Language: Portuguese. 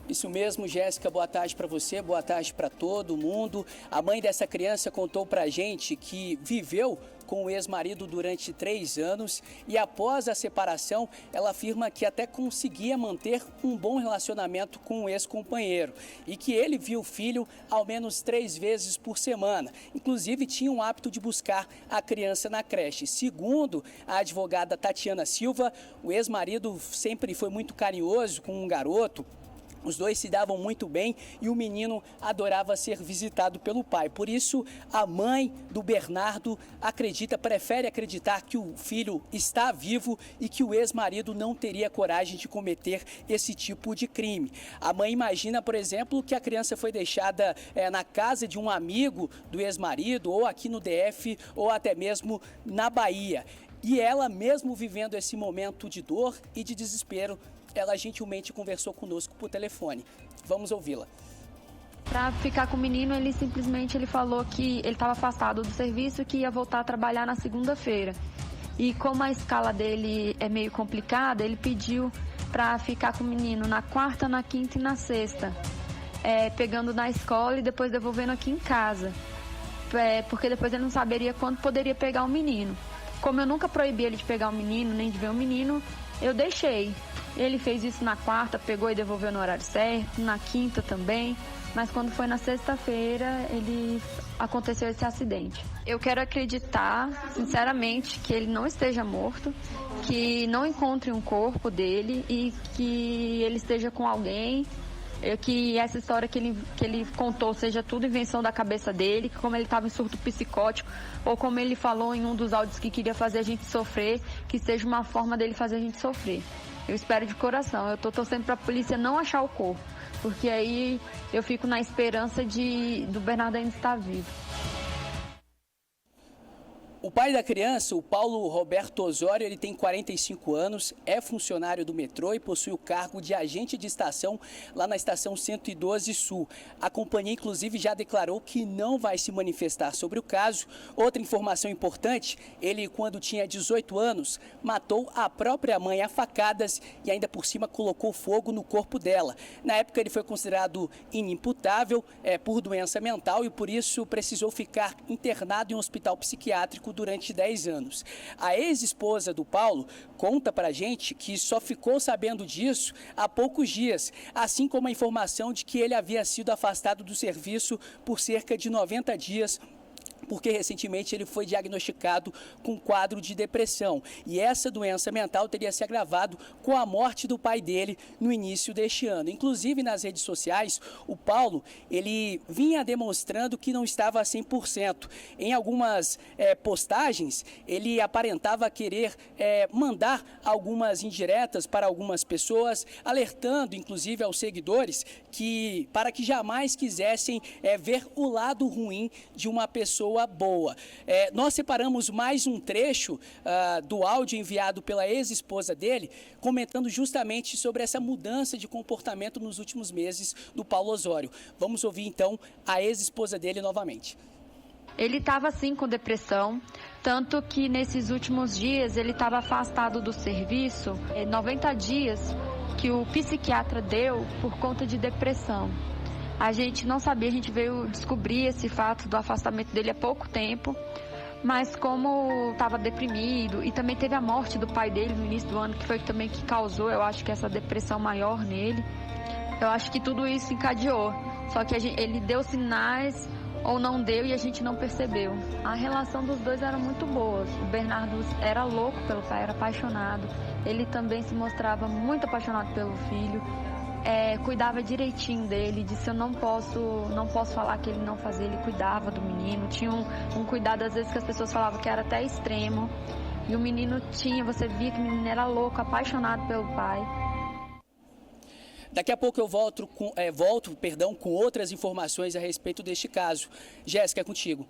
Isso mesmo, Jéssica, boa tarde para você, boa tarde para todo mundo. A mãe dessa criança contou para a gente que viveu com o ex-marido durante 3 anos e após a separação, ela afirma que até conseguia manter um bom relacionamento com o ex-companheiro e que ele viu o filho ao menos 3 vezes por semana. Inclusive, tinha um hábito de buscar a criança na creche. Segundo a advogada Tatiana Silva, o ex-marido sempre foi muito carinhoso com um garoto. Os dois se davam muito bem e o menino adorava ser visitado pelo pai. Por isso, a mãe do Bernardo prefere acreditar que o filho está vivo e que o ex-marido não teria coragem de cometer esse tipo de crime. A mãe imagina, por exemplo, que a criança foi deixada na casa de um amigo do ex-marido, ou aqui no DF, ou até mesmo na Bahia. E ela, mesmo vivendo esse momento de dor e de desespero, ela gentilmente conversou conosco por telefone. Vamos ouvi-la. Para ficar com o menino, ele falou que ele estava afastado do serviço e que ia voltar a trabalhar na segunda-feira. E como a escala dele é meio complicada, ele pediu para ficar com o menino na quarta, na quinta e na sexta, pegando na escola e depois devolvendo aqui em casa, porque depois ele não saberia quando poderia pegar o menino. Como eu nunca proibi ele de pegar o menino, nem de ver o menino, eu deixei. Ele fez isso na quarta, pegou e devolveu no horário certo, na quinta também, mas quando foi na sexta-feira, aconteceu esse acidente. Eu quero acreditar, sinceramente, que ele não esteja morto, que não encontre um corpo dele e que ele esteja com alguém, que essa história que ele contou seja tudo invenção da cabeça dele, que como ele estava em surto psicótico, ou como ele falou em um dos áudios que queria fazer a gente sofrer, que seja uma forma dele fazer a gente sofrer. Eu espero de coração, eu tô torcendo para a polícia não achar o corpo, porque aí eu fico na esperança do Bernardo ainda estar vivo. O pai da criança, o Paulo Roberto Osório, ele tem 45 anos, é funcionário do metrô e possui o cargo de agente de estação lá na estação 112 Sul. A companhia, inclusive, já declarou que não vai se manifestar sobre o caso. Outra informação importante, ele, quando tinha 18 anos, matou a própria mãe a facadas e ainda por cima colocou fogo no corpo dela. Na época, ele foi considerado inimputável por doença mental e, por isso, precisou ficar internado em um hospital psiquiátrico durante 10 anos. A ex-esposa do Paulo conta pra gente que só ficou sabendo disso há poucos dias, assim como a informação de que ele havia sido afastado do serviço por cerca de 90 dias, porque recentemente ele foi diagnosticado com quadro de depressão. E essa doença mental teria se agravado com a morte do pai dele no início deste ano. Inclusive, nas redes sociais, o Paulo, ele vinha demonstrando que não estava a 100%. Em algumas postagens, ele aparentava querer mandar algumas indiretas para algumas pessoas, alertando, inclusive, aos seguidores para que jamais quisessem ver o lado ruim de uma pessoa boa. Nós separamos mais um trecho do áudio enviado pela ex-esposa dele, comentando justamente sobre essa mudança de comportamento nos últimos meses do Paulo Osório. Vamos ouvir então a ex-esposa dele novamente. Ele estava sim com depressão, tanto que nesses últimos dias ele estava afastado do serviço, 90 dias que o psiquiatra deu por conta de depressão. A gente não sabia, a gente veio descobrir esse fato do afastamento dele há pouco tempo, mas como estava deprimido e também teve a morte do pai dele no início do ano, que foi também que causou, eu acho que essa depressão maior nele, eu acho que tudo isso encadeou, só que ele deu sinais ou não deu e a gente não percebeu. A relação dos dois era muito boa, o Bernardo era louco pelo pai, era apaixonado, ele também se mostrava muito apaixonado pelo filho. Cuidava direitinho dele, disse eu não posso falar que ele não fazia, ele cuidava do menino, tinha um cuidado às vezes que as pessoas falavam que era até extremo, e o menino você via que o menino era louco, apaixonado pelo pai. Daqui a pouco eu volto com outras informações a respeito deste caso. Jéssica, é contigo.